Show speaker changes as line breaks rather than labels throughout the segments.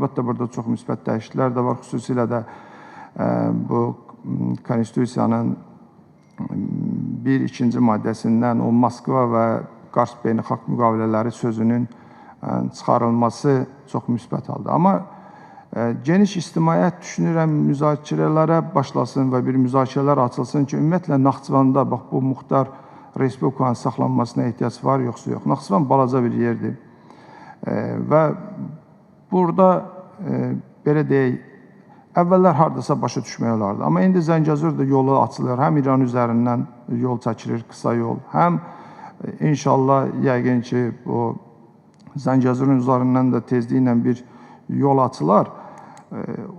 Əlbəttə, burada çox müsbət dəyişikliklər də var, xüsusilə də bu Konstitusiyanın 1-2-ci maddəsindən o Moskva və Qars beynəlxalq müqavilələri sözünün çıxarılması çox müsbət haldır. Amma geniş ictimaiyyət düşünürəm müzakirələrə başlasın və bir müzakirələr açılsın ki, ümumiyyətlə Naxçıvanda bax bu muxtar respublikanın saxlanmasına ehtiyac var, yoxsa yox. Naxçıvan balaca bir yerdir və burada belə deyək, əvvəllər hardasa başa düşmək olardı. Amma indi Zəngəzurda yolu açılır, həm İran üzərindən yol çəkilir, qısa yol, həm inşallah yəqin ki, o Zəngəzurun üzərindən də tezliklə bir yol açılar.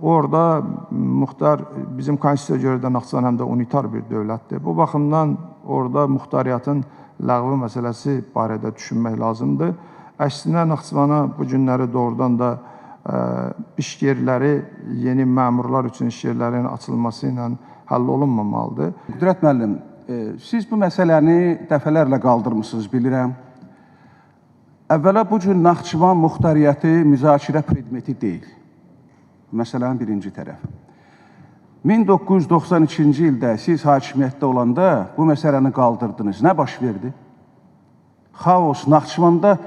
Orada muxtar, bizim konstitusiyaya görə də Naxçıvan həm də unitar bir dövlətdir. Bu baxımdan orada muxtariyyatın ləğvi məsələsi barədə düşünmək lazımdır. Əksinə Naxçıvana bu günləri doğrudan da iş yerləri, yeni məmurlar üçün iş yerlərinin açılması ilə həll olunmamalıdır.
Qüdrət müəllim, siz bu məsələni dəfələrlə qaldırmışsınız, bilirəm. Əvvəla bu gün Naxçıvan muxtariyyəti müzakirə predmeti deyil. Məsələnin birinci tərəfi. 1992-ci ildə siz hakimiyyətdə olanda bu məsələni qaldırdınız. Nə baş verdi? Xaos, Naxçıvanda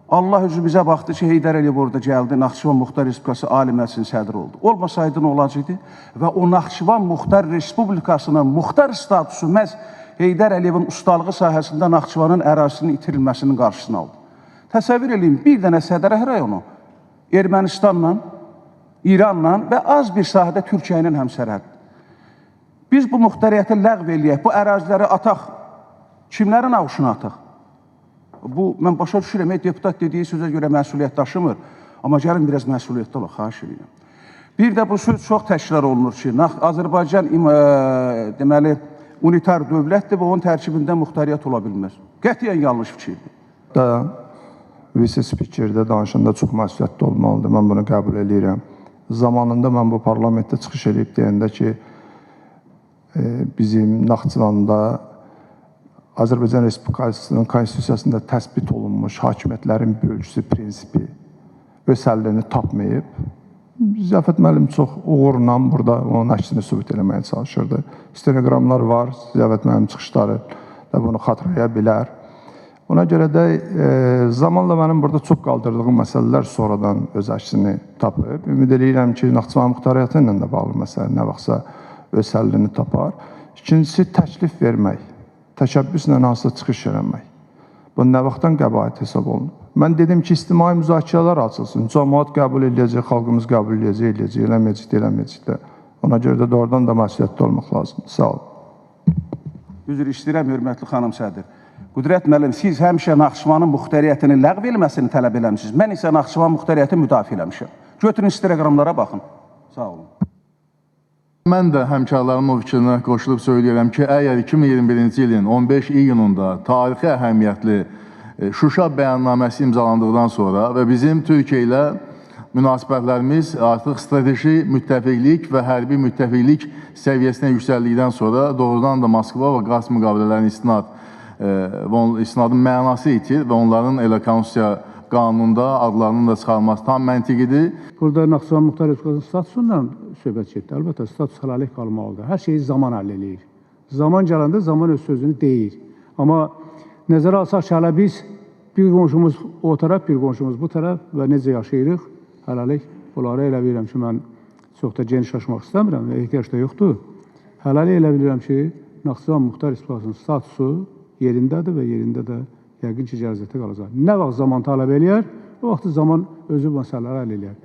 Allah üzü bizə baxdı ki, Heydər Əliyev orada gəldi, Naxçıvan Muxtar Respublikası Ali Məclisin sədri oldu. Olmasaydı nə olacaqdı? Və o Naxçıvan Muxtar Respublikasının muxtar statusu məhz Heydər Əliyevin ustalığı sahəsində Naxçıvanın ərazisinin itirilməsinin qarşısını aldı. Təsəvvür edin, bir dənə Sədərək rayonu Ermənistanla, İranla və az bir sahədə Türkiyə ilə həmsərhəd. Biz bu muxtariyyəti ləğv eləyək, bu əraziləri ataq, kimlərin avuşuna ataq? Bu, mən başa düşürəm, deputat dediyi sözə görə məsuliyyət daşımır, amma gəlin biraz məsuliyyətli olaq, xahiş edirəm. Bir də bu söz çox təkrar olunur ki, Azərbaycan deməli, unitar dövlətdir və onun tərkibində muxtariyyət ola bilməz. Qətiyyən yanlış fikirdir.
Vice-spikerdə danışanda çox məsuliyyətli olmalıdır, mən bunu qəbul edirəm. Zamanında mən bu parlamentdə çıxış edib deyəndə ki, bizim Naxçıvanda Azərbaycan Respublikasının konstitusiyasında təsbit olunmuş hakimiyyətlərin bölgüsü prinsipi öz həllini tapmayıb. Ziyafət müəllim çox uğurla burada onun əksini sübut eləməyə çalışırdı. Stenoqramlar var, Ziyafət müəllim çıxışları da bunu xatırlaya bilər. Ona görə də zamanla mənim burada çox qaldırdığım məsələlər sonradan öz əksini tapıb. Ümid edirəm ki, Naxçıvan muxtariyyatı ilə də bağlı məsələ nə vaxtsa öz həllini tapar. İkincisi, təklif vermək, təşəbbüslə hansısa çıxış eləmək. Bu nə vaxtdan qəbahət hesab olunub? Mən dedim ki, ictimai müzakirələr açılsın. Cəmaət qəbul edəcək, xalqımız qəbul edəcək, eləməyəcək də. Ona görə də doğrudan da məsuliyyətli olmaq lazımdır. Sağ olun.
Üzr istəyirəm, hörmətli xanım sədr. Qüdrət müəllim, siz həmişə Naxçıvanın muxtariyyətini ləğv eləməsini tələb eləmişsiniz. Mən isə Naxçıvan muxtariyyəti müdafiə eləmişəm. Götürün stenoqramlara baxın. Sağ olun.
Mən də həmkarlarımın o fikrinə qoşulub söyləyirəm ki, əgər 2021-ci ilin 15 iyununda tarixi əhəmiyyətli Şuşa bəyannaməsi imzalandıqdan sonra və bizim Türkiyə ilə münasibətlərimiz artıq strateji müttəfiqlik və hərbi müttəfiqlik səviyyəsinə yüksəldikdən sonra doğrudan da Moskva və Qars müqavilələrinin istinadın mənası itir və onların elə konstitusiya qanununda adlarının da çıxarılması tam məntiqidir.
Burada Naxçıvan Muxtar Respublikasının statusundan söhbət getdi. Əlbəttə, status hələlik qalmalıdır. Hər şeyi zaman həll eləyir. Zaman gələndə zaman öz sözünü deyir. Amma nəzərə alsaq ki, hələ biz bir qonşumuz o tərəf, bir qonşumuz bu tərəf və necə yaşayırıq, hələlik bunları elə bilirəm ki, mən çox da geniş açmaq istəmirəm və ehtiyac da yoxdur. Hələlik elə bilirəm ki, Naxçıvan Muxtar Respublikasının statusu yerindədir və yerində də yəqin ki, cəzətə qalacaq. Nə vaxt zaman tələb eləyər, o vaxt zaman özü məsələləri həll eləyər.